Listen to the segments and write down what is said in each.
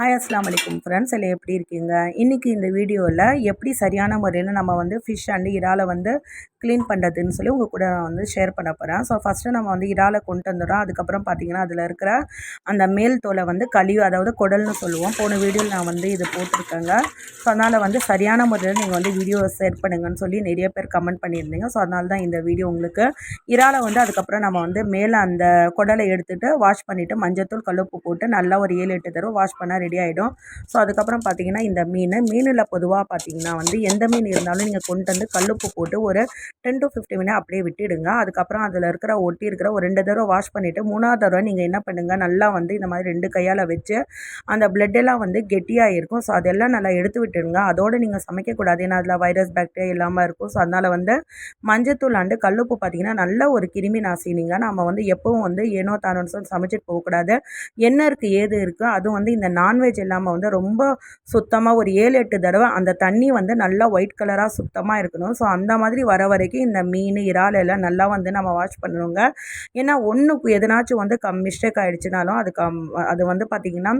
Hi அஸ்லாம் வலைக்கும் friends எல்லாம் எப்படி இருக்கீங்க? இன்றைக்கி இந்த வீடியோவில் எப்படி சரியான முறையில் நம்ம வந்து ஃபிஷ் அண்டு இறாலை வந்து க்ளீன் பண்ணுறதுன்னு சொல்லி உங்கள் கூட நான் வந்து ஷேர் பண்ண போகிறேன். ஸோ ஃபஸ்ட்டு நம்ம வந்து இறாலை கொண்டு வந்துடும். அதுக்கப்புறம் பார்த்திங்கன்னா அதில் இருக்கிற அந்த மேல் தோலை வந்து கழிவு, அதாவது குடல்னு சொல்லுவோம். போன வீடியோவில் நான் வந்து இது போட்டிருக்கேங்க. ஸோ அதனால் வந்து சரியான முறையில் நீங்கள் வந்து வீடியோ ஷேர் பண்ணுங்கன்னு சொல்லி நிறைய பேர் கமெண்ட் பண்ணியிருந்தீங்க. ஸோ அதனால தான் இந்த வீடியோ உங்களுக்கு. இறாலை வந்து அதுக்கப்புறம் நம்ம வந்து மேலே அந்த குடலை எடுத்துகிட்டு வாஷ் பண்ணிவிட்டு மஞ்சத்தூள் கல்லுப்பு போட்டு நல்லா ஒரு 7-8 தடவை வாஷ் பண்ணால் ரெடி ஆகிடும். ஸோ அதுக்கப்புறம் பார்த்தீங்கன்னா இந்த மீனில் பொதுவாக பார்த்தீங்கன்னா வந்து எந்த மீன் இருந்தாலும் நீங்கள் கொண்டு வந்து கல்லுப்பு போட்டு ஒரு 10 to 15 மினிட் அப்படியே விட்டுடுங்க. அதுக்கப்புறம் அதில் இருக்கிற ஒட்டி இருக்கிற ஒரு 2 தடவை வாஷ் பண்ணிவிட்டு 3ஆவது தடவை நீங்கள் என்ன பண்ணுங்கள், நல்லா வந்து இந்த மாதிரி 2 கையால் வச்சு அந்த பிளட்டெல்லாம் வந்து கெட்டியாக இருக்கும். ஸோ அதெல்லாம் நல்லா எடுத்து விட்டுடுங்க. அதோடு நீங்கள் சமைக்கக்கூடாது, ஏன்னா அதில் வைரஸ் பாக்டீரியா இல்லாமல் இருக்கும். ஸோ அதனால் வந்து மஞ்சத்தூள் அண்டு கல்லுப்பு பார்த்தீங்கன்னா நல்ல ஒரு கிருமி நாசினிங்க. நம்ம வந்து எப்பவும் வந்து ஏனோ தானோன்னு சொல்லி சமைச்சிட்டு போகக்கூடாது. என்ன இருக்குது ஏது இருக்குது, அதுவும் வந்து இந்த நான்வெஜ் இல்லாமல் வந்து ரொம்ப சுத்தமாக ஒரு 7-8 தடவை அந்த தண்ணி வந்து நல்லா ஒயிட் கலராக சுத்தமாக இருக்கணும். ஸோ அந்த மாதிரி வர வரைக்கும் இந்த மீன் இறால் எல்லாம் நல்லா வந்து நம்ம வாஷ் பண்ணணுங்க. ஏன்னா ஒன்றுக்கு எதனாச்சும் வந்து மிஸ்டேக் ஆகிடுச்சுனாலும் அது வந்து பார்த்திங்கன்னா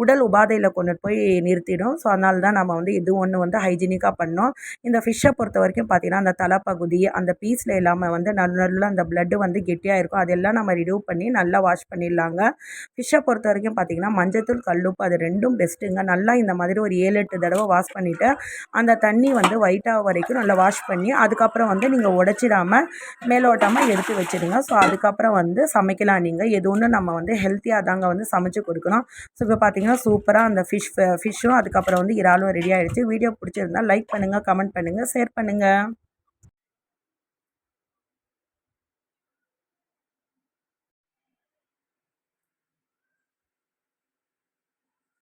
உடல் உபாதையில் கொண்டு போய் நிறுத்திடும். ஸோ அதனால தான் நம்ம வந்து இது ஒன்று வந்து ஹைஜீனிக்காக பண்ணோம். இந்த ஃபிஷ்ஷை பொறுத்த வரைக்கும் பார்த்திங்கன்னா அந்த தலைப்பகுதி அந்த பீஸில் இல்லாமல் வந்து நல்ல அந்த பிளட்டு வந்து கெட்டியாக இருக்கும். அதெல்லாம் நம்ம ரிமூவ் பண்ணி நல்லா வாஷ் பண்ணிடலாங்க. ஃபிஷ்ஷை பொறுத்த வரைக்கும் பார்த்திங்கன்னா மஞ்சத்தூள் கல்லுப்பு அது ரெண்டும் பெஸ்ட்டுங்க. நல்லா இந்த மாதிரி ஒரு 7-8 தடவை வாஷ் பண்ணிவிட்டு அந்த தண்ணி வந்து ஒயிட்டாக வரைக்கும் நல்லா வாஷ் பண்ணி அதுக்கப்புறம் வந்து நீங்கள் உடச்சிடாமல் மேலோட்டமாக எடுத்து வச்சுடுங்க. ஸோ அதுக்கப்புறம் வந்து சமைக்கலாம். நீங்கள் எது ஒன்று நம்ம வந்து ஹெல்த்தியாக தாங்க வந்து சமைச்சு கொடுக்கணும். ஸோ இப்போ பார்த்தீங்கன்னா சூப்பராக அந்த ஃபிஷ்ஷும் அதுக்கப்புறம் வந்து இறாலும் ரெடி ஆகிடுச்சு. வீடியோ பிடிச்சிருந்தால் லைக் பண்ணுங்கள், கமெண்ட் பண்ணுங்கள், ஷேர் பண்ணுங்கள்.